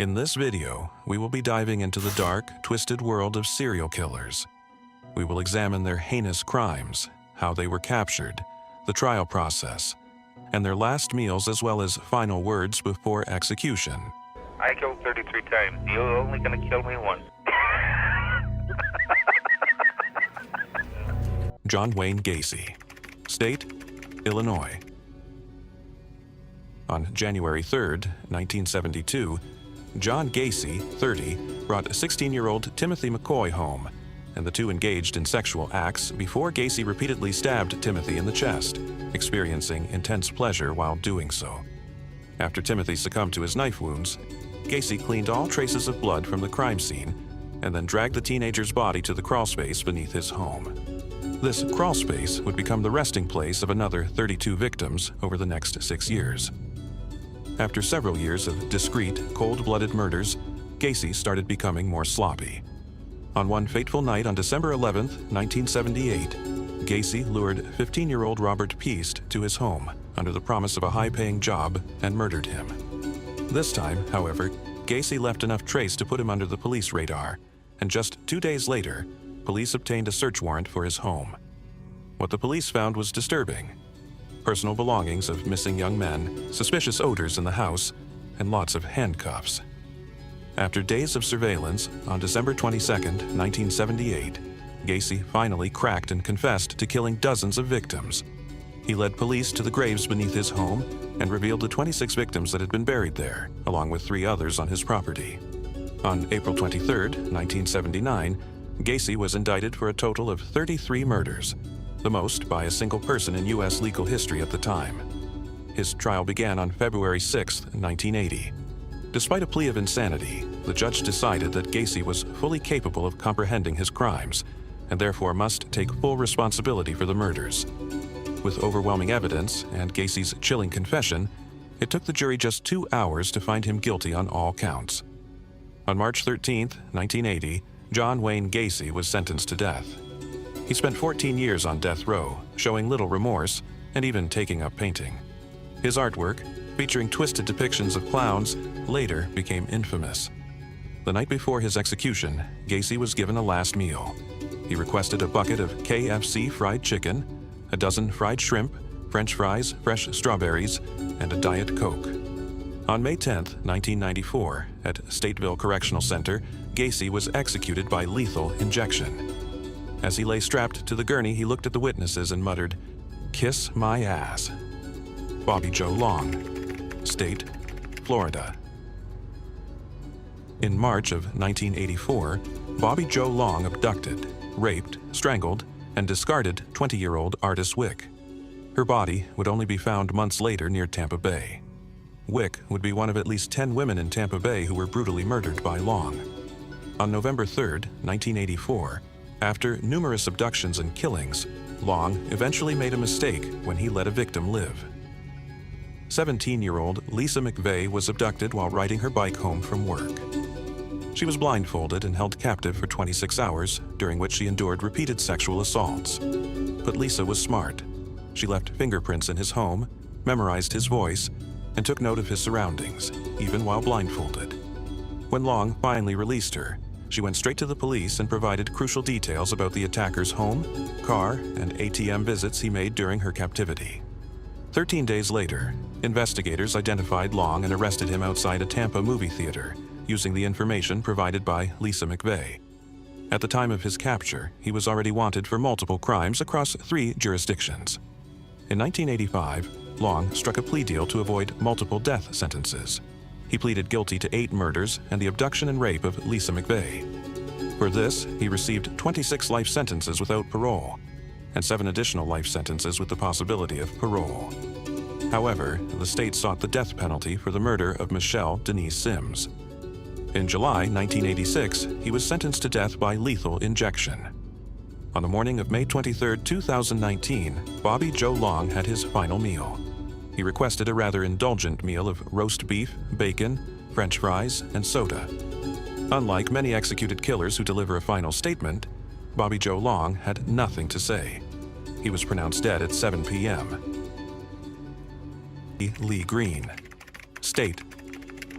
In this video, we will be diving into the dark, twisted world of serial killers. We will examine their heinous crimes, how they were captured, the trial process, and their last meals as well as final words before execution. I killed 33 times. You're only gonna kill me once. John Wayne Gacy. State: Illinois. On January 3rd, 1972, John Gacy, 30, brought 16-year-old Timothy McCoy home, and the two engaged in sexual acts before Gacy repeatedly stabbed Timothy in the chest, experiencing intense pleasure while doing so. After Timothy succumbed to his knife wounds, Gacy cleaned all traces of blood from the crime scene and then dragged the teenager's body to the crawlspace beneath his home. This crawlspace would become the resting place of another 32 victims over the next 6 years. After several years of discreet, cold-blooded murders, Gacy started becoming more sloppy. On one fateful night on December 11, 1978, Gacy lured 15-year-old Robert Piest to his home under the promise of a high-paying job and murdered him. This time, however, Gacy left enough trace to put him under the police radar, and just 2 days later, police obtained a search warrant for his home. What the police found was disturbing: personal belongings of missing young men, suspicious odors in the house, and lots of handcuffs. After days of surveillance, on December 22, 1978, Gacy finally cracked and confessed to killing dozens of victims. He led police to the graves beneath his home and revealed the 26 victims that had been buried there, along with 3 others on his property. On April 23, 1979, Gacy was indicted for a total of 33 murders, the most by a single person in U.S. legal history at the time. His trial began on February 6, 1980. Despite a plea of insanity, the judge decided that Gacy was fully capable of comprehending his crimes and therefore must take full responsibility for the murders. With overwhelming evidence and Gacy's chilling confession, it took the jury just 2 hours to find him guilty on all counts. On March 13, 1980, John Wayne Gacy was sentenced to death. He spent 14 years on death row, showing little remorse and even taking up painting. His artwork, featuring twisted depictions of clowns, later became infamous. The night before his execution, Gacy was given a last meal. He requested a bucket of KFC fried chicken, a dozen fried shrimp, French fries, fresh strawberries, and a Diet Coke. On May 10, 1994, at Stateville Correctional Center, Gacy was executed by lethal injection. As he lay strapped to the gurney, he looked at the witnesses and muttered, "Kiss my ass." Bobby Joe Long. State: Florida. In March of 1984, Bobby Joe Long abducted, raped, strangled, and discarded 20-year-old Artis Wick. Her body would only be found months later near Tampa Bay. Wick would be one of at least 10 women in Tampa Bay who were brutally murdered by Long. On November 3, 1984, after numerous abductions and killings, Long eventually made a mistake when he let a victim live. 17-year-old Lisa McVeigh was abducted while riding her bike home from work. She was blindfolded and held captive for 26 hours, during which she endured repeated sexual assaults. But Lisa was smart. She left fingerprints in his home, memorized his voice, and took note of his surroundings, even while blindfolded. When Long finally released her, she went straight to the police and provided crucial details about the attacker's home, car, and ATM visits he made during her captivity. 13 days later, investigators identified Long and arrested him outside a Tampa movie theater, using the information provided by Lisa McVeigh. At the time of his capture, he was already wanted for multiple crimes across 3 jurisdictions. In 1985, Long struck a plea deal to avoid multiple death sentences. He pleaded guilty to 8 murders and the abduction and rape of Lisa McVeigh. For this, he received 26 life sentences without parole, and 7 additional life sentences with the possibility of parole. However, the state sought the death penalty for the murder of Michelle Denise Sims. In July 1986, he was sentenced to death by lethal injection. On the morning of May 23, 2019, Bobby Joe Long had his final meal. He requested a rather indulgent meal of roast beef, bacon, French fries, and soda. Unlike many executed killers who deliver a final statement, Bobby Joe Long had nothing to say. He was pronounced dead at 7 p.m. Lee Green. State: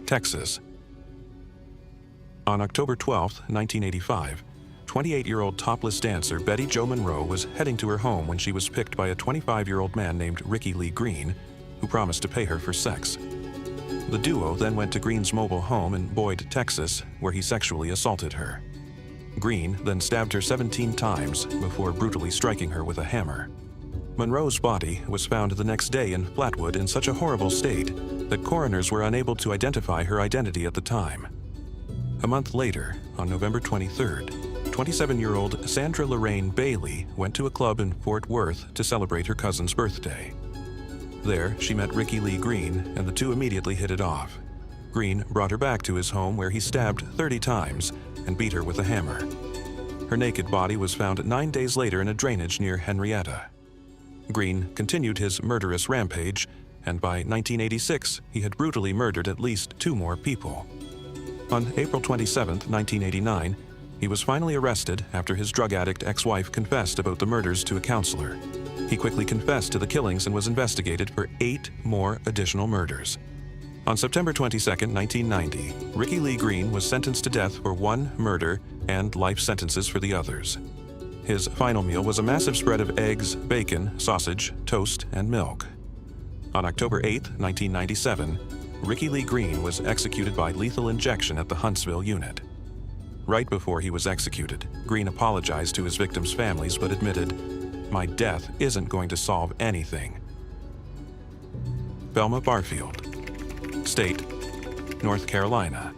Texas. On October 12, 1985, 28-year-old topless dancer Betty Jo Monroe was heading to her home when she was picked by a 25-year-old man named Ricky Lee Green, who promised to pay her for sex. The duo then went to Green's mobile home in Boyd, Texas, where he sexually assaulted her. Green then stabbed her 17 times before brutally striking her with a hammer. Monroe's body was found the next day in Flatwood in such a horrible state that coroners were unable to identify her identity at the time. A month later, on November 23rd, 27-year-old Sandra Lorraine Bailey went to a club in Fort Worth to celebrate her cousin's birthday. There, she met Ricky Lee Green, and the two immediately hit it off. Green brought her back to his home where he stabbed 30 times and beat her with a hammer. Her naked body was found 9 days later in a drainage near Henrietta. Green continued his murderous rampage, and by 1986, he had brutally murdered at least 2 more people. On April 27, 1989, he was finally arrested after his drug addict ex-wife confessed about the murders to a counselor. He quickly confessed to the killings and was investigated for 8 more additional murders. On September 22, 1990, Ricky Lee Green was sentenced to death for 1 murder and life sentences for the others. His final meal was a massive spread of eggs, bacon, sausage, toast, and milk. On October 8, 1997, Ricky Lee Green was executed by lethal injection at the Huntsville unit. Right before he was executed, Green apologized to his victims' families but admitted, "My death isn't going to solve anything." Velma Barfield. State, North Carolina.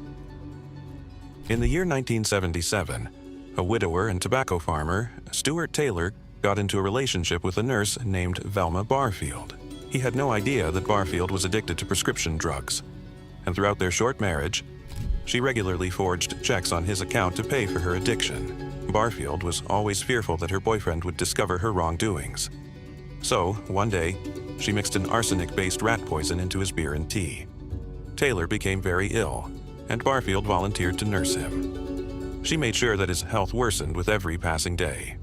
In the year 1977, a widower and tobacco farmer, Stuart Taylor, got into a relationship with a nurse named Velma Barfield. He had no idea that Barfield was addicted to prescription drugs, and throughout their short marriage, she regularly forged checks on his account to pay for her addiction. Barfield was always fearful that her boyfriend would discover her wrongdoings. So, one day, she mixed an arsenic-based rat poison into his beer and tea. Taylor became very ill, and Barfield volunteered to nurse him. She made sure that his health worsened with every passing day.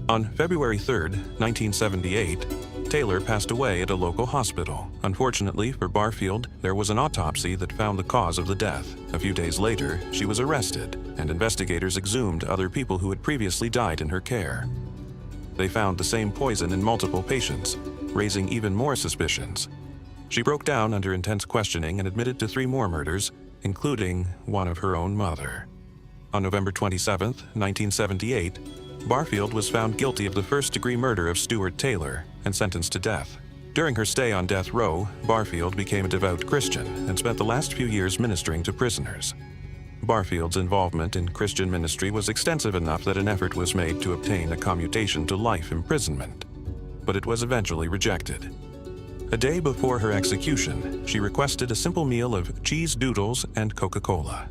On February 3, 1978, Taylor passed away at a local hospital. Unfortunately for Barfield, there was an autopsy that found the cause of the death. A few days later, she was arrested, and investigators exhumed other people who had previously died in her care. They found the same poison in multiple patients, raising even more suspicions. She broke down under intense questioning and admitted to 3 more murders, including one of her own mother. On November 27, 1978, Barfield was found guilty of the first-degree murder of Stuart Taylor and sentenced to death. During her stay on death row, Barfield became a devout Christian and spent the last few years ministering to prisoners. Barfield's involvement in Christian ministry was extensive enough that an effort was made to obtain a commutation to life imprisonment, but it was eventually rejected. A day before her execution, she requested a simple meal of cheese doodles and Coca-Cola.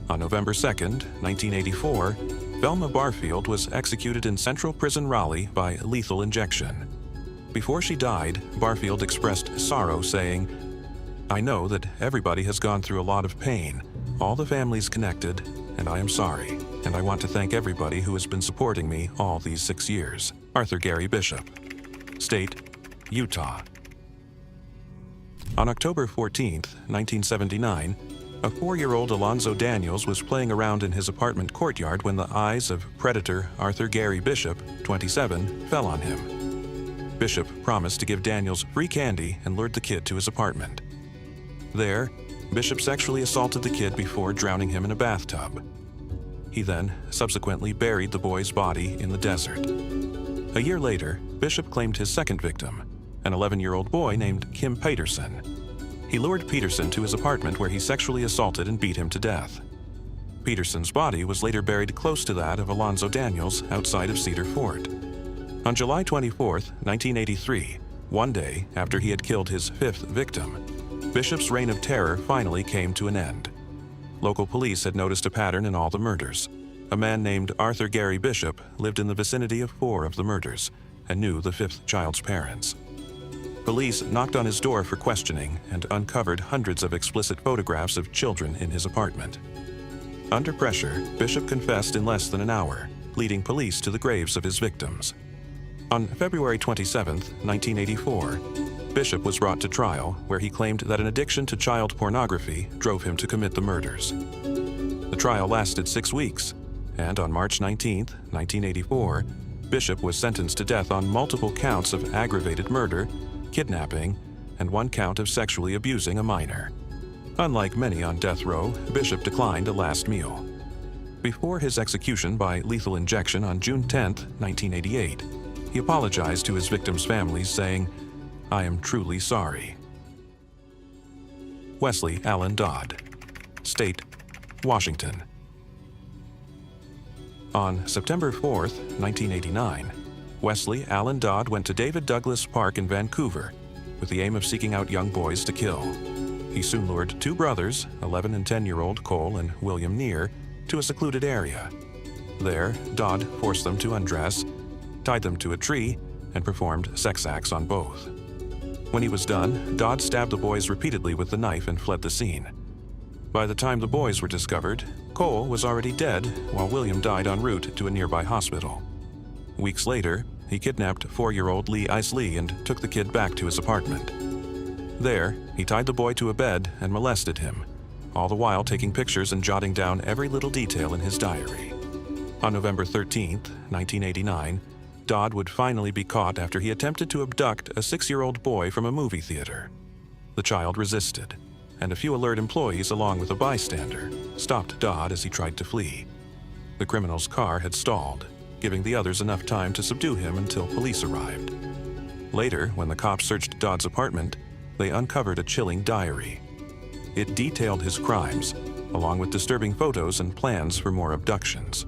On November 2, 1984, Velma Barfield was executed in Central Prison Raleigh by lethal injection. Before she died, Barfield expressed sorrow, saying, "I know that everybody has gone through a lot of pain, all the families connected, and I am sorry, and I want to thank everybody who has been supporting me all these 6 years." Arthur Gary Bishop. State, Utah. On October 14, 1979, a 4-year-old Alonzo Daniels was playing around in his apartment courtyard when the eyes of predator Arthur Gary Bishop, 27, fell on him. Bishop promised to give Daniels free candy and lured the kid to his apartment. There, Bishop sexually assaulted the kid before drowning him in a bathtub. He then subsequently buried the boy's body in the desert. A year later, Bishop claimed his second victim, an 11-year-old boy named Kim Peterson. He lured Peterson to his apartment where he sexually assaulted and beat him to death. Peterson's body was later buried close to that of Alonzo Daniels outside of Cedar Fort. On July 24, 1983, one day after he had killed his 5th victim, Bishop's reign of terror finally came to an end. Local police had noticed a pattern in all the murders. A man named Arthur Gary Bishop lived in the vicinity of 4 of the murders and knew the 5th child's parents. Police knocked on his door for questioning and uncovered hundreds of explicit photographs of children in his apartment. Under pressure, Bishop confessed in less than an hour, leading police to the graves of his victims. On February 27, 1984, Bishop was brought to trial, where he claimed that an addiction to child pornography drove him to commit the murders. The trial lasted 6 weeks, and on March 19, 1984, Bishop was sentenced to death on multiple counts of aggravated murder, kidnapping, and 1 count of sexually abusing a minor. Unlike many on death row, Bishop declined a last meal. Before his execution by lethal injection on June 10, 1988, he apologized to his victims' families, saying, "I am truly sorry." Wesley Allen Dodd, State, Washington. On September 4, 1989, Wesley Allen Dodd went to David Douglas Park in Vancouver with the aim of seeking out young boys to kill. He soon lured 2 brothers, 11 and 10-year-old Cole and William Neer, to a secluded area. There, Dodd forced them to undress, tied them to a tree, and performed sex acts on both. When he was done, Dodd stabbed the boys repeatedly with the knife and fled the scene. By the time the boys were discovered, Cole was already dead, while William died en route to a nearby hospital. Weeks later, he kidnapped 4-year-old Lee Isley and took the kid back to his apartment. There, he tied the boy to a bed and molested him, all the while taking pictures and jotting down every little detail in his diary. On November 13, 1989, Dodd would finally be caught after he attempted to abduct a 6-year-old boy from a movie theater. The child resisted, and a few alert employees, along with a bystander, stopped Dodd as he tried to flee. The criminal's car had stalled, giving the others enough time to subdue him until police arrived. Later, when the cops searched Dodd's apartment, they uncovered a chilling diary. It detailed his crimes, along with disturbing photos and plans for more abductions.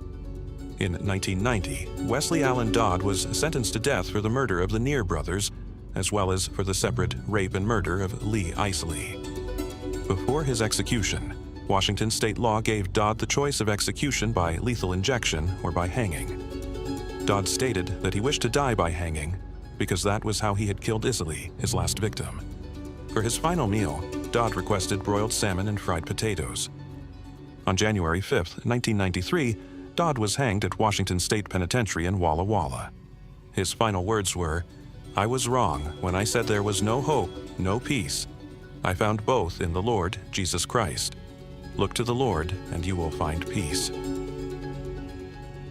In 1990, Wesley Allen Dodd was sentenced to death for the murder of the Neer brothers, as well as for the separate rape and murder of Lee Isley. Before his execution, Washington state law gave Dodd the choice of execution by lethal injection or by hanging. Dodd stated that he wished to die by hanging because that was how he had killed Isley, his last victim. For his final meal, Dodd requested broiled salmon and fried potatoes. On January 5, 1993, Dodd was hanged at Washington State Penitentiary in Walla Walla. His final words were, "I was wrong when I said there was no hope, no peace. I found both in the Lord Jesus Christ. Look to the Lord and you will find peace."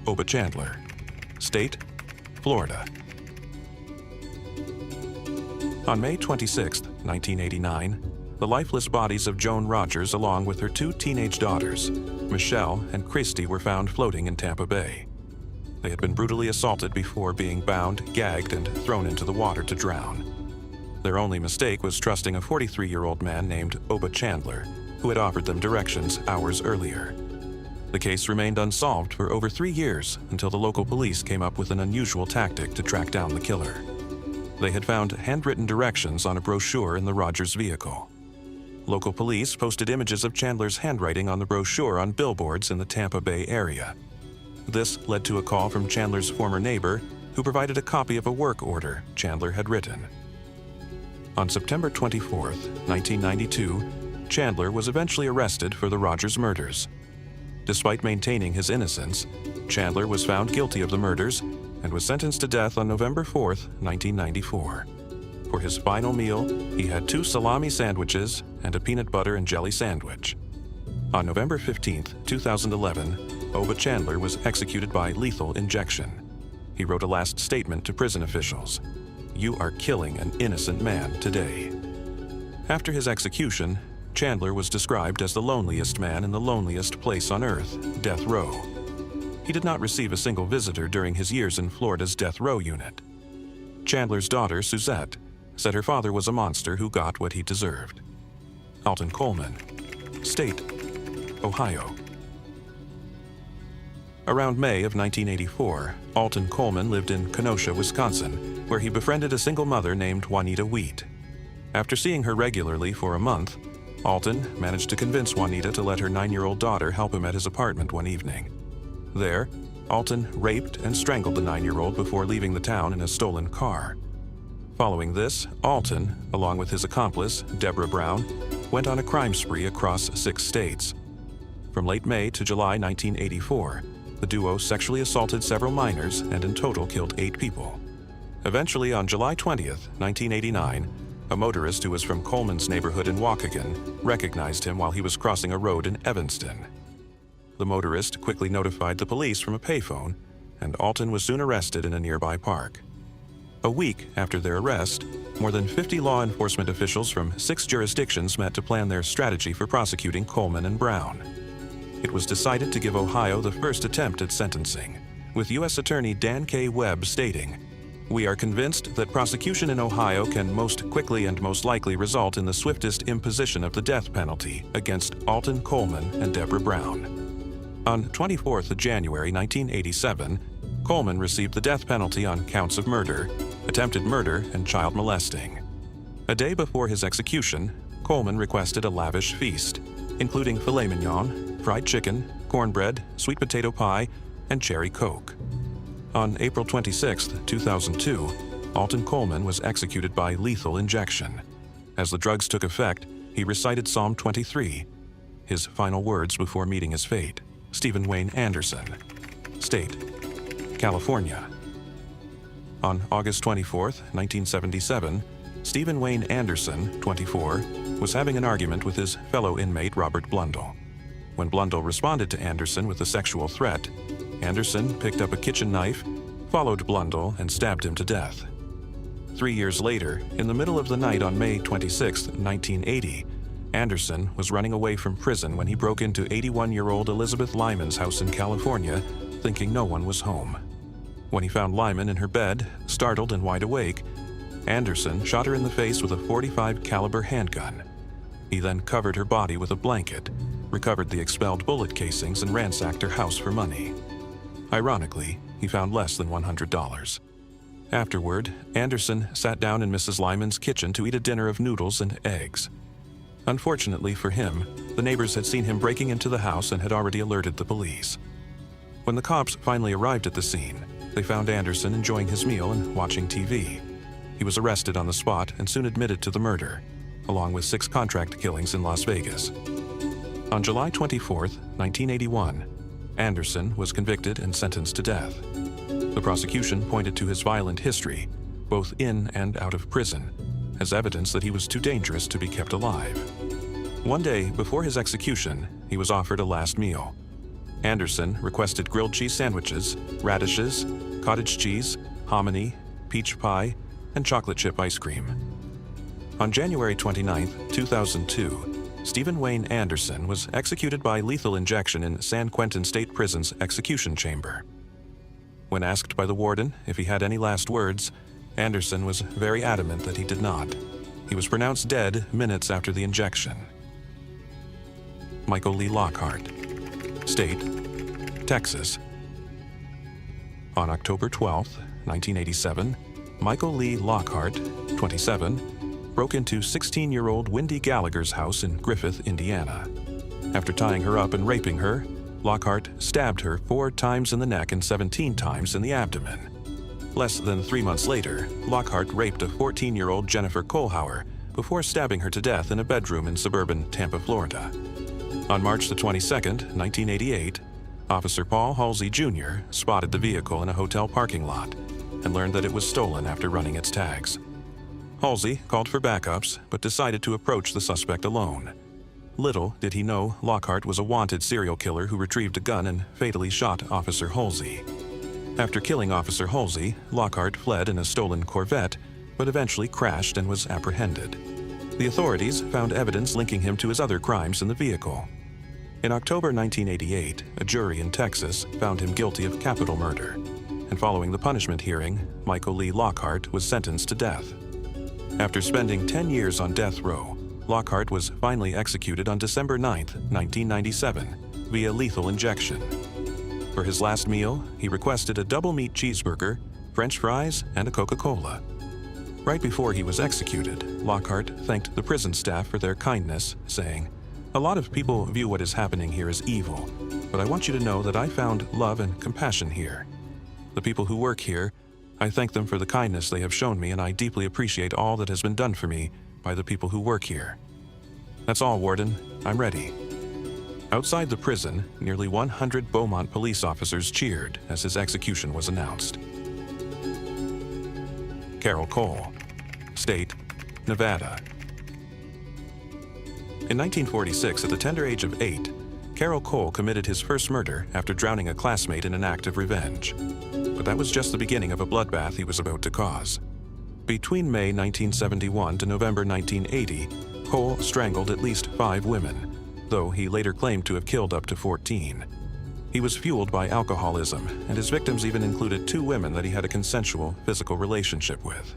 Oba Chandler, State, Florida. On May 26, 1989, the lifeless bodies of Joan Rogers along with her 2 teenage daughters, Michelle and Christy, were found floating in Tampa Bay. They had been brutally assaulted before being bound, gagged, and thrown into the water to drown. Their only mistake was trusting a 43-year-old man named Oba Chandler, who had offered them directions hours earlier. The case remained unsolved for over 3 years until the local police came up with an unusual tactic to track down the killer. They had found handwritten directions on a brochure in the Rogers vehicle. Local police posted images of Chandler's handwriting on the brochure on billboards in the Tampa Bay area. This led to a call from Chandler's former neighbor, who provided a copy of a work order Chandler had written. On September 24, 1992, Chandler was eventually arrested for the Rogers murders. Despite maintaining his innocence, Chandler was found guilty of the murders and was sentenced to death on November 4, 1994. For his final meal, he had 2 salami sandwiches and a peanut butter and jelly sandwich. On November 15, 2011, Oba Chandler was executed by lethal injection. He wrote a last statement to prison officials: "You are killing an innocent man today." After his execution, Chandler was described as the loneliest man in the loneliest place on earth, death row. He did not receive a single visitor during his years in Florida's death row unit. Chandler's daughter, Suzette, said her father was a monster who got what he deserved. Alton Coleman, State, Ohio. Around May of 1984, Alton Coleman lived in Kenosha, Wisconsin, where he befriended a single mother named Juanita Wheat. After seeing her regularly for a month, Alton managed to convince Juanita to let her 9-year-old daughter help him at his apartment one evening. There, Alton raped and strangled the 9-year-old before leaving the town in a stolen car. Following this, Alton, along with his accomplice, Deborah Brown, went on a crime spree across 6 states. From late May to July 1984, the duo sexually assaulted several minors and in total killed 8 people. Eventually, on July 20th, 1989, a motorist who was from Coleman's neighborhood in Waukegan recognized him while he was crossing a road in Evanston. the motorist quickly notified the police from a payphone, and Alton was soon arrested in a nearby park. A week after their arrest, more than 50 law enforcement officials from 6 jurisdictions met to plan their strategy for prosecuting Coleman and Brown. It was decided to give Ohio the first attempt at sentencing, with U.S. Attorney Dan K. Webb stating, "We are convinced that prosecution in Ohio can most quickly and most likely result in the swiftest imposition of the death penalty against Alton Coleman and Deborah Brown." On 24th January 1987, Coleman received the death penalty on counts of murder, attempted murder, and child molesting. A day before his execution, Coleman requested a lavish feast, including filet mignon, fried chicken, cornbread, sweet potato pie, and cherry Coke. On April 26, 2002, Alton Coleman was executed by lethal injection. As the drugs took effect, he recited Psalm 23, his final words before meeting his fate. Stephen Wayne Anderson. State: California. On August 24, 1977, Stephen Wayne Anderson, 24, was having an argument with his fellow inmate Robert Blundell. When Blundell responded to Anderson with a sexual threat, Anderson picked up a kitchen knife, followed Blundell, and stabbed him to death. 3 years later, in the middle of the night on May 26, 1980, Anderson was running away from prison when he broke into 81-year-old Elizabeth Lyman's house in California, thinking no one was home. When he found Lyman in her bed, startled and wide awake, Anderson shot her in the face with a .45 caliber handgun. He then covered her body with a blanket, recovered the expelled bullet casings, and ransacked her house for money. Ironically, he found less than $100. Afterward, Anderson sat down in Mrs. Lyman's kitchen to eat a dinner of noodles and eggs. Unfortunately for him, the neighbors had seen him breaking into the house and had already alerted the police. When the cops finally arrived at the scene, they found Anderson enjoying his meal and watching TV. He was arrested on the spot and soon admitted to the murder, along with 6 contract killings in Las Vegas. On July 24, 1981, Anderson was convicted and sentenced to death. The prosecution pointed to his violent history, both in and out of prison, as evidence that he was too dangerous to be kept alive. One day before his execution, he was offered a last meal. Anderson requested grilled cheese sandwiches, radishes, cottage cheese, hominy, peach pie, and chocolate chip ice cream. On January 29, 2002, Stephen Wayne Anderson was executed by lethal injection in San Quentin State Prison's execution chamber. When asked by the warden if he had any last words, Anderson was very adamant that he did not. He was pronounced dead minutes after the injection. Michael Lee Lockhart. State: Texas. On October 12, 1987, Michael Lee Lockhart, 27, broke into 16-year-old Wendy Gallagher's house in Griffith, Indiana. After tying her up and raping her, Lockhart stabbed her 4 times in the neck and 17 times in the abdomen. Less than 3 months later, Lockhart raped a 14-year-old Jennifer Kohlhauer before stabbing her to death in a bedroom in suburban Tampa, Florida. On March the 22nd, 1988, Officer Paul Halsey Jr. spotted the vehicle in a hotel parking lot and learned that it was stolen after running its tags. Halsey called for backups but decided to approach the suspect alone. Little did he know Lockhart was a wanted serial killer who retrieved a gun and fatally shot Officer Halsey. After killing Officer Halsey, Lockhart fled in a stolen Corvette, but eventually crashed and was apprehended. The authorities found evidence linking him to his other crimes in the vehicle. In October 1988, a jury in Texas found him guilty of capital murder, and following the punishment hearing, Michael Lee Lockhart was sentenced to death. After spending 10 years on death row, Lockhart was finally executed on December 9, 1997, via lethal injection. For his last meal, he requested a double-meat cheeseburger, French fries, and a Coca-Cola. Right before he was executed, Lockhart thanked the prison staff for their kindness, saying, "A lot of people view what is happening here as evil, but I want you to know that I found love and compassion here. The people who work here, I thank them for the kindness they have shown me, and I deeply appreciate all that has been done for me by the people who work here. That's all, Warden. I'm ready." Outside the prison, nearly 100 Beaumont police officers cheered as his execution was announced. Carol Cole. State: Nevada. In 1946, at the tender age of 8, Carol Cole committed his first murder after drowning a classmate in an act of revenge. But that was just the beginning of a bloodbath he was about to cause. Between May 1971 to November 1980, Cole strangled at least 5 women, though he later claimed to have killed up to 14. He was fueled by alcoholism, and his victims even included 2 women that he had a consensual physical relationship with.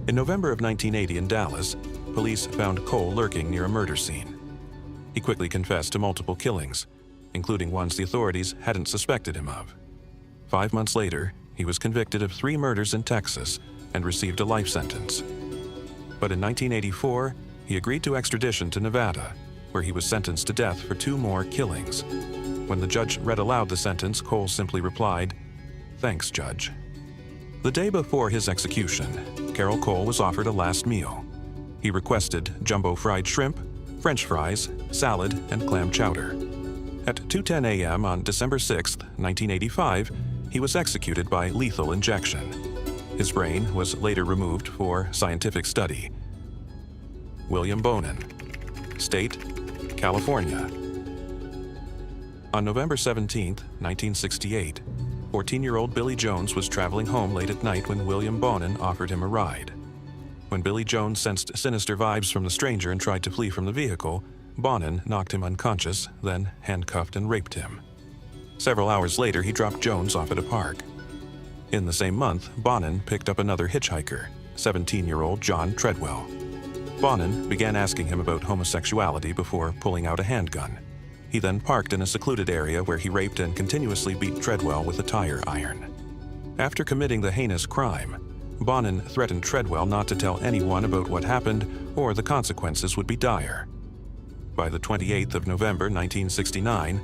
In November of 1980 in Dallas, police found Cole lurking near a murder scene. He quickly confessed to multiple killings, including ones the authorities hadn't suspected him of. 5 months later, he was convicted of 3 murders in Texas and received a life sentence. But in 1984, he agreed to extradition to Nevada, where he was sentenced to death for 2 more killings. When the judge read aloud the sentence, Cole simply replied, "Thanks, Judge." The day before his execution, Carol Cole was offered a last meal. He requested jumbo fried shrimp, French fries, salad, and clam chowder. At 2:10 a.m. on December 6, 1985, he was executed by lethal injection. His brain was later removed for scientific study. William Bonin, State, California. On November 17, 1968, 14-year-old Billy Jones was traveling home late at night when William Bonin offered him a ride. When Billy Jones sensed sinister vibes from the stranger and tried to flee from the vehicle, Bonin knocked him unconscious, then handcuffed and raped him. Several hours later, he dropped Jones off at a park. In the same month, Bonin picked up another hitchhiker, 17-year-old John Treadwell. Bonin began asking him about homosexuality before pulling out a handgun. He then parked in a secluded area where he raped and continuously beat Treadwell with a tire iron. After committing the heinous crime, Bonin threatened Treadwell not to tell anyone about what happened or the consequences would be dire. By the 28th of November 1969,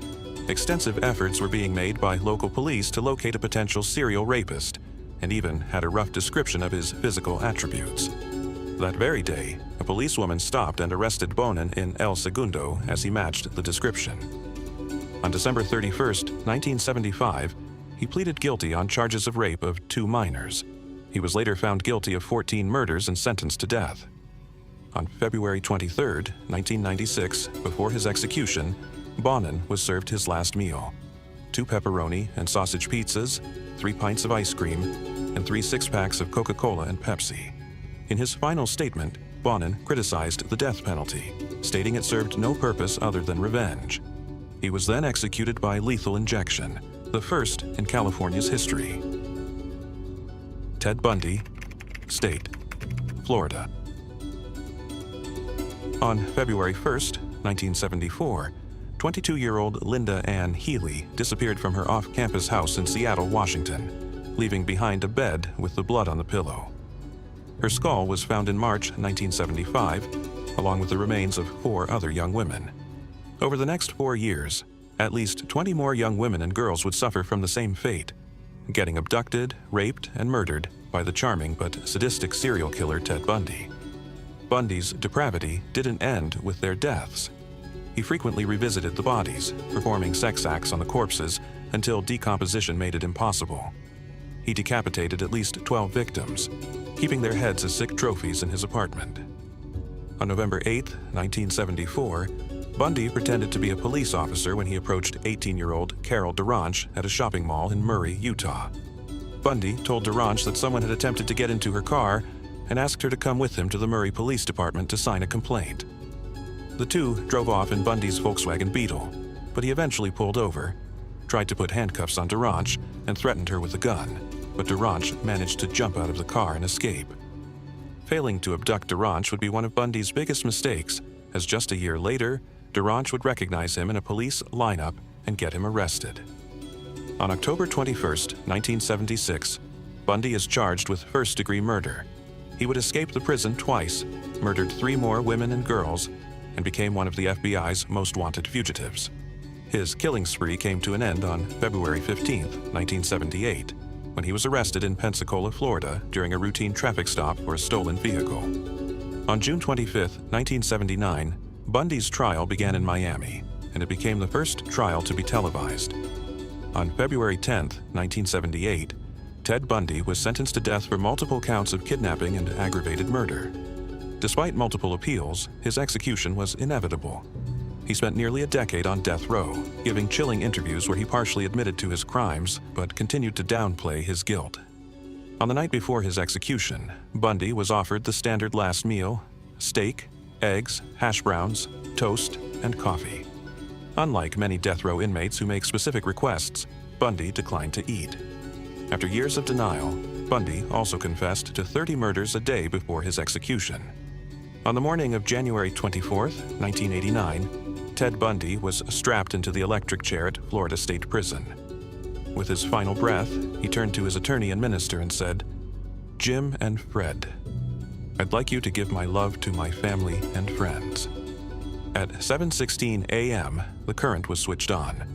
extensive efforts were being made by local police to locate a potential serial rapist, and even had a rough description of his physical attributes. That very day, a policewoman stopped and arrested Bonin in El Segundo as he matched the description. On December 31, 1975, he pleaded guilty on charges of rape of 2 minors. He was later found guilty of 14 murders and sentenced to death. On February 23, 1996, before his execution, Bonin was served his last meal: 2 pepperoni and sausage pizzas, 3 pints of ice cream, and 3 six-packs of Coca-Cola and Pepsi. In his final statement, Bonin criticized the death penalty, stating it served no purpose other than revenge. He was then executed by lethal injection, the first in California's history. Ted Bundy, State, Florida. On February 1, 1974, 22-year-old Linda Ann Healy disappeared from her off-campus house in Seattle, Washington, leaving behind a bed with the blood on the pillow. Her skull was found in March 1975, along with the remains of 4 other young women. Over the next 4 years, at least 20 more young women and girls would suffer from the same fate, getting abducted, raped, and murdered by the charming but sadistic serial killer Ted Bundy. Bundy's depravity didn't end with their deaths. He frequently revisited the bodies, performing sex acts on the corpses until decomposition made it impossible. He decapitated at least 12 victims, keeping their heads as sick trophies in his apartment. On November 8, 1974, Bundy pretended to be a police officer when he approached 18-year-old Carol Duranch at a shopping mall in Murray, Utah. Bundy told Duranch that someone had attempted to get into her car and asked her to come with him to the Murray Police Department to sign a complaint. The two drove off in Bundy's Volkswagen Beetle, but he eventually pulled over, tried to put handcuffs on Duranch, and threatened her with a gun, but Duranch managed to jump out of the car and escape. Failing to abduct Duranch would be one of Bundy's biggest mistakes, as just a year later, Duranch would recognize him in a police lineup and get him arrested. On October 21, 1976, Bundy is charged with first-degree murder. He would escape the prison twice, murdered 3 more women and girls, and became one of the FBI's most wanted fugitives. His killing spree came to an end on February 15, 1978, when he was arrested in Pensacola, Florida, during a routine traffic stop for a stolen vehicle. On June 25, 1979, Bundy's trial began in Miami, and it became the first trial to be televised. On February 10, 1978, Ted Bundy was sentenced to death for multiple counts of kidnapping and aggravated murder. Despite multiple appeals, his execution was inevitable. He spent nearly a decade on death row, giving chilling interviews where he partially admitted to his crimes but continued to downplay his guilt. On the night before his execution, Bundy was offered the standard last meal: steak, eggs, hash browns, toast, and coffee. Unlike many death row inmates who make specific requests, Bundy declined to eat. After years of denial, Bundy also confessed to 30 murders a day before his execution. On the morning of January 24, 1989, Ted Bundy was strapped into the electric chair at Florida State Prison. With his final breath, he turned to his attorney and minister and said, "Jim and Fred, I'd like you to give my love to my family and friends." At 7:16 a.m., the current was switched on.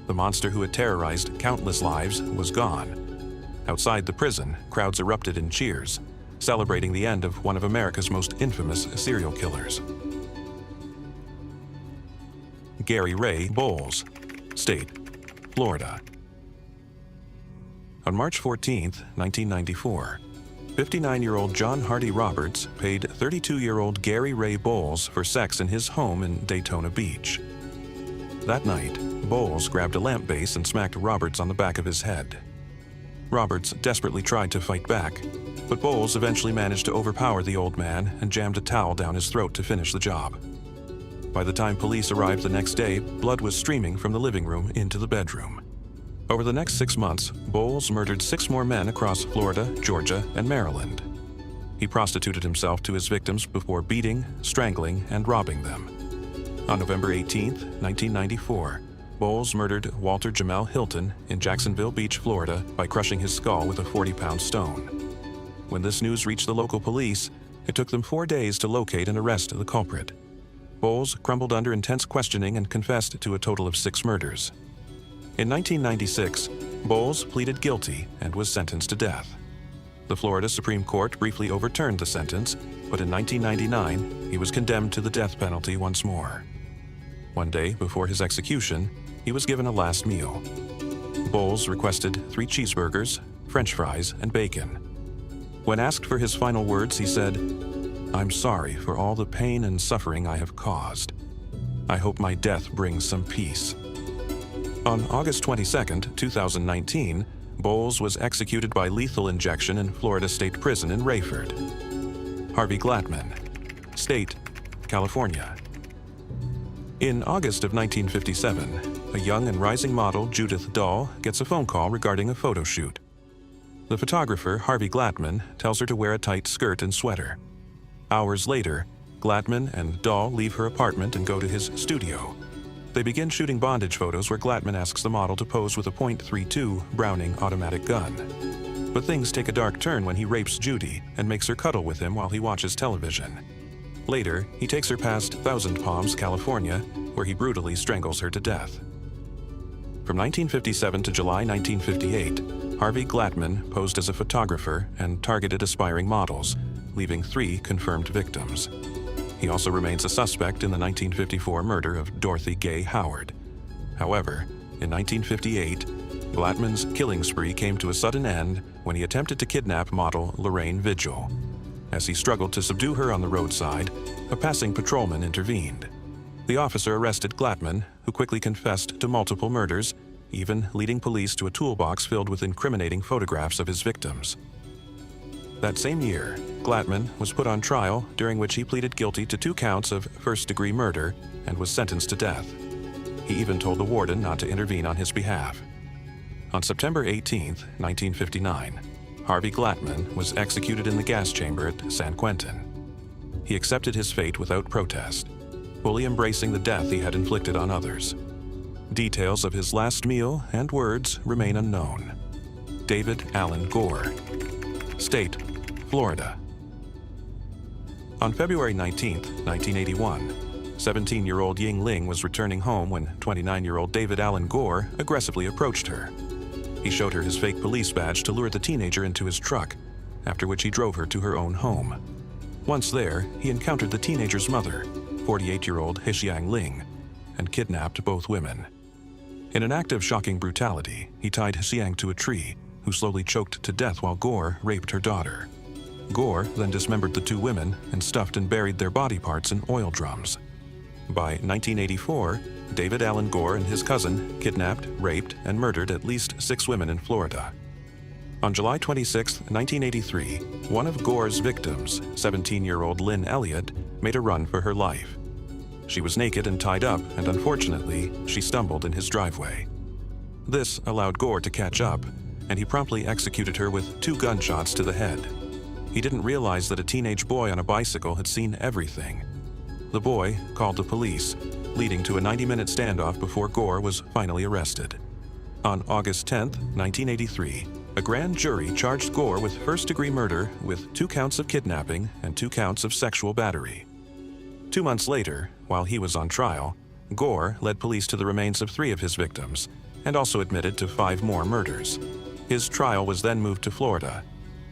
The monster who had terrorized countless lives was gone. Outside the prison, crowds erupted in cheers, celebrating the end of one of America's most infamous serial killers. Gary Ray Bowles, State, Florida. On March 14, 1994, 59-year-old John Hardy Roberts paid 32-year-old Gary Ray Bowles for sex in his home in Daytona Beach. That night, Bowles grabbed a lamp base and smacked Roberts on the back of his head. Roberts desperately tried to fight back, but Bowles eventually managed to overpower the old man and jammed a towel down his throat to finish the job. By the time police arrived the next day, blood was streaming from the living room into the bedroom. Over the next 6 months, Bowles murdered 6 more men across Florida, Georgia, and Maryland. He prostituted himself to his victims before beating, strangling, and robbing them. On November 18, 1994, Bowles murdered Walter Jamel Hilton in Jacksonville Beach, Florida, by crushing his skull with a 40-pound stone. When this news reached the local police, it took them 4 days to locate and arrest the culprit. Bowles crumbled under intense questioning and confessed to a total of 6 murders. In 1996, Bowles pleaded guilty and was sentenced to death. The Florida Supreme Court briefly overturned the sentence, but in 1999, he was condemned to the death penalty once more. One day before his execution, he was given a last meal. Bowles requested 3 cheeseburgers, French fries, and bacon. When asked for his final words, he said, "I'm sorry for all the pain and suffering I have caused. I hope my death brings some peace." On August 22, 2019, Bowles was executed by lethal injection in Florida State Prison in Rayford. Harvey Glattman, State, California. In August of 1957, a young and rising model, Judith Dahl, gets a phone call regarding a photo shoot. The photographer, Harvey Glattman, tells her to wear a tight skirt and sweater. Hours later, Glattman and Dahl leave her apartment and go to his studio. They begin shooting bondage photos where Glattman asks the model to pose with a .32 Browning automatic gun. But things take a dark turn when he rapes Judy and makes her cuddle with him while he watches television. Later, he takes her past Thousand Palms, California, where he brutally strangles her to death. From 1957 to July 1958, Harvey Glattman posed as a photographer and targeted aspiring models, leaving 3 confirmed victims. He also remains a suspect in the 1954 murder of Dorothy Gay Howard. However, in 1958, Glattman's killing spree came to a sudden end when he attempted to kidnap model Lorraine Vigil. As he struggled to subdue her on the roadside, a passing patrolman intervened. The officer arrested Glattman, who quickly confessed to multiple murders, even leading police to a toolbox filled with incriminating photographs of his victims. That same year, Glattman was put on trial, during which he pleaded guilty to 2 counts of first-degree murder and was sentenced to death. He even told the warden not to intervene on his behalf. On September 18, 1959, Harvey Glattman was executed in the gas chamber at San Quentin. He accepted his fate without protest, fully embracing the death he had inflicted on others. Details of his last meal and words remain unknown. David Allen Gore, State, Florida. On February 19, 1981, 17-year-old Ying Ling was returning home when 29-year-old David Allen Gore aggressively approached her. He showed her his fake police badge to lure the teenager into his truck, after which he drove her to her own home. Once there, he encountered the teenager's mother, 48-year-old Hexiang Ling, and kidnapped both women. In an act of shocking brutality, he tied Hexiang to a tree, who slowly choked to death while Gore raped her daughter. Gore then dismembered the 2 women and stuffed and buried their body parts in oil drums. By 1984, David Allen Gore and his cousin kidnapped, raped, and murdered at least 6 women in Florida. On July 26, 1983, one of Gore's victims, 17-year-old Lynn Elliott, made a run for her life. She was naked and tied up, and unfortunately, she stumbled in his driveway. This allowed Gore to catch up, and he promptly executed her with 2 gunshots to the head. He didn't realize that a teenage boy on a bicycle had seen everything. The boy called the police, leading to a 90-minute standoff before Gore was finally arrested. On August 10, 1983, a grand jury charged Gore with first-degree murder with 2 counts of kidnapping and 2 counts of sexual battery. 2 months later, while he was on trial, Gore led police to the remains of 3 of his victims and also admitted to 5 more murders. His trial was then moved to Florida,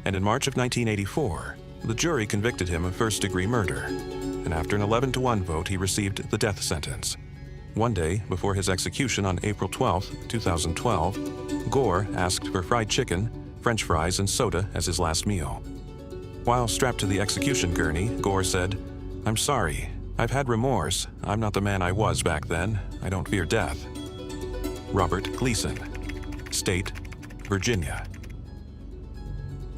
and in March of 1984, the jury convicted him of first-degree murder, and after an 11-to-1 vote, he received the death sentence. One day before his execution on April 12, 2012, Gore asked for fried chicken, French fries, and soda as his last meal. While strapped to the execution gurney, Gore said, "I'm sorry. I've had remorse. I'm not the man I was back then. I don't fear death." Robert Gleason, State, Virginia.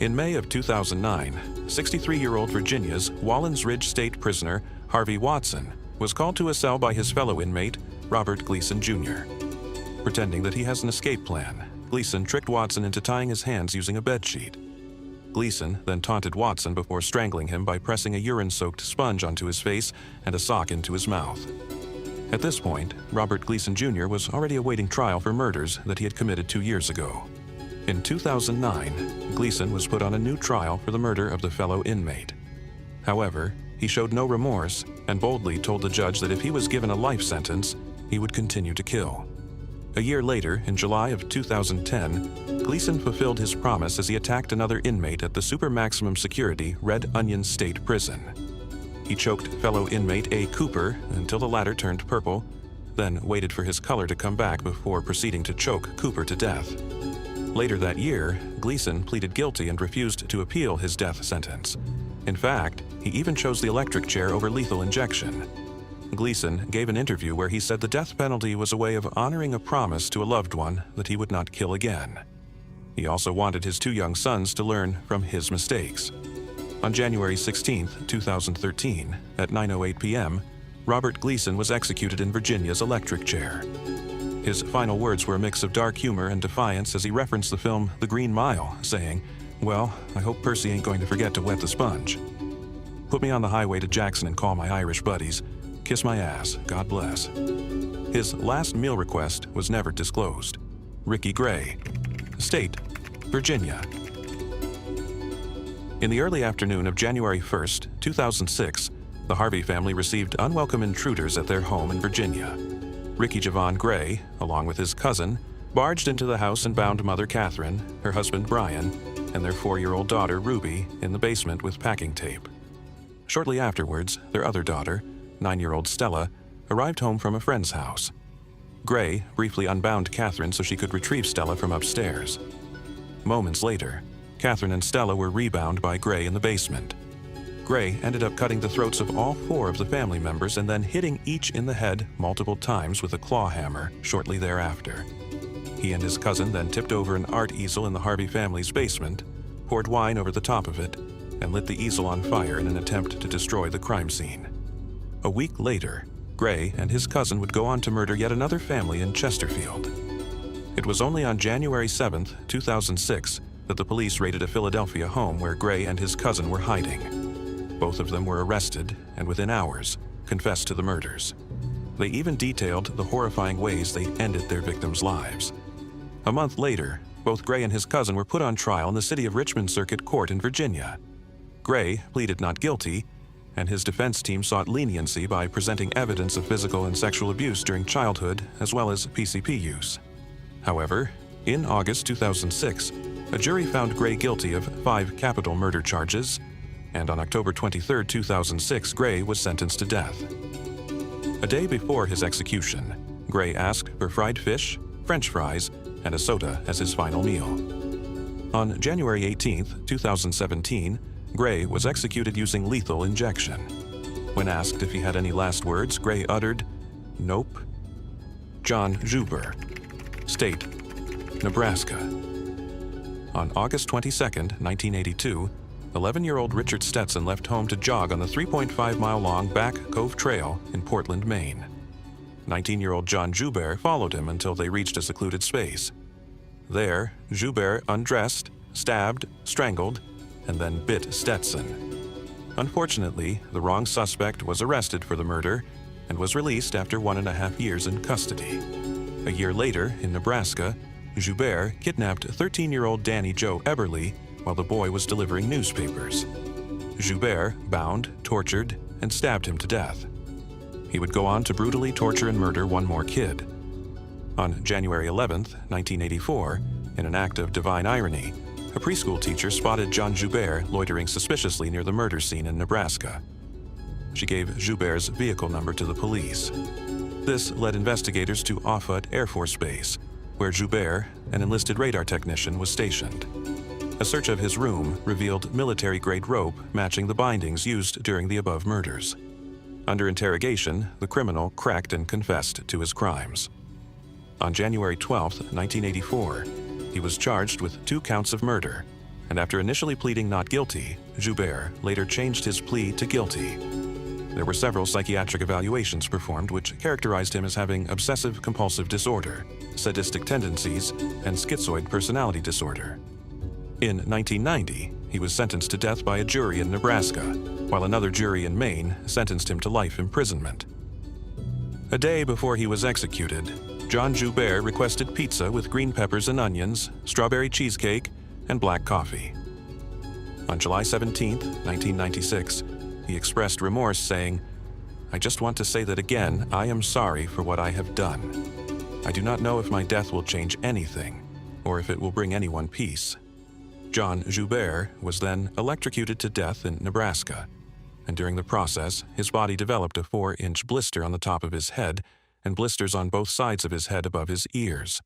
In May of 2009, 63-year-old Virginia's Wallens Ridge State prisoner Harvey Watson was called to a cell by his fellow inmate, Robert Gleason Jr. Pretending that he has an escape plan, Gleason tricked Watson into tying his hands using a bedsheet. Gleason then taunted Watson before strangling him by pressing a urine-soaked sponge onto his face and a sock into his mouth. At this point, Robert Gleason Jr. was already awaiting trial for murders that he had committed 2 years ago. In 2009, Gleason was put on a new trial for the murder of the fellow inmate. However, he showed no remorse and boldly told the judge that if he was given a life sentence, he would continue to kill. A year later, in July of 2010, Gleason fulfilled his promise as he attacked another inmate at the super maximum security Red Onion State Prison. He choked fellow inmate A. Cooper until the latter turned purple, then waited for his color to come back before proceeding to choke Cooper to death. Later that year, Gleason pleaded guilty and refused to appeal his death sentence. In fact, he even chose the electric chair over lethal injection. Gleason gave an interview where he said the death penalty was a way of honoring a promise to a loved one that he would not kill again. He also wanted his 2 young sons to learn from his mistakes. On January 16, 2013, at 9:08 p.m., Robert Gleason was executed in Virginia's electric chair. His final words were a mix of dark humor and defiance as he referenced the film The Green Mile, saying, "Well, I hope Percy ain't going to forget to wet the sponge. Put me on the highway to Jackson and call my Irish buddies. Kiss my ass. God bless." His last meal request was never disclosed. Ricky Gray, State, Virginia. In the early afternoon of January 1, 2006, the Harvey family received unwelcome intruders at their home in Virginia. Ricky Javon Gray, along with his cousin, barged into the house and bound Mother Catherine, her husband Brian, and their 4-year-old daughter Ruby in the basement with packing tape. Shortly afterwards, their other daughter, 9-year-old Stella, arrived home from a friend's house. Gray briefly unbound Catherine so she could retrieve Stella from upstairs. Moments later, Catherine and Stella were rebound by Gray in the basement. Gray ended up cutting the throats of all 4 of the family members and then hitting each in the head multiple times with a claw hammer shortly thereafter. He and his cousin then tipped over an art easel in the Harvey family's basement, poured wine over the top of it, and lit the easel on fire in an attempt to destroy the crime scene. A week later, Gray and his cousin would go on to murder yet another family in Chesterfield. It was only on January 7, 2006, that the police raided a Philadelphia home where Gray and his cousin were hiding. Both of them were arrested and within hours confessed to the murders. They even detailed the horrifying ways they ended their victims' lives. A month later, both Gray and his cousin were put on trial in the City of Richmond Circuit Court in Virginia. Gray pleaded not guilty, and his defense team sought leniency by presenting evidence of physical and sexual abuse during childhood as well as PCP use. However, in August 2006, a jury found Gray guilty of 5 capital murder charges, and on October 23, 2006, Gray was sentenced to death. A day before his execution, Gray asked for fried fish, French fries, and a soda as his final meal. On January 18, 2017, Gray was executed using lethal injection. When asked if he had any last words, Gray uttered, "Nope." John Zuber. State: Nebraska. On August 22, 1982, 11-year-old Richard Stetson left home to jog on the 3.5-mile-long Back Cove Trail in Portland, Maine. 19-year-old John Joubert followed him until they reached a secluded space. There, Joubert undressed, stabbed, strangled, and then bit Stetson. Unfortunately, the wrong suspect was arrested for the murder and was released after 1.5 years in custody. A year later, in Nebraska, Joubert kidnapped 13-year-old Danny Joe Eberly while the boy was delivering newspapers. Joubert bound, tortured, and stabbed him to death. He would go on to brutally torture and murder one more kid. On January 11, 1984, in an act of divine irony, a preschool teacher spotted John Joubert loitering suspiciously near the murder scene in Nebraska. She gave Joubert's vehicle number to the police. This led investigators to Offutt Air Force Base, where Joubert, an enlisted radar technician, was stationed. A search of his room revealed military-grade rope matching the bindings used during the above murders. Under interrogation, the criminal cracked and confessed to his crimes. On January 12, 1984, he was charged with 2 counts of murder, and after initially pleading not guilty, Joubert later changed his plea to guilty. There were several psychiatric evaluations performed which characterized him as having obsessive-compulsive disorder, sadistic tendencies, and schizoid personality disorder. In 1990, he was sentenced to death by a jury in Nebraska, while another jury in Maine sentenced him to life imprisonment. A day before he was executed, John Joubert requested pizza with green peppers and onions, strawberry cheesecake, and black coffee. On July 17, 1996, he expressed remorse, saying, "I just want to say that again, I am sorry for what I have done. I do not know if my death will change anything, or if it will bring anyone peace." John Joubert was then electrocuted to death in Nebraska, and during the process, his body developed a 4-inch blister on the top of his head and blisters on both sides of his head above his ears.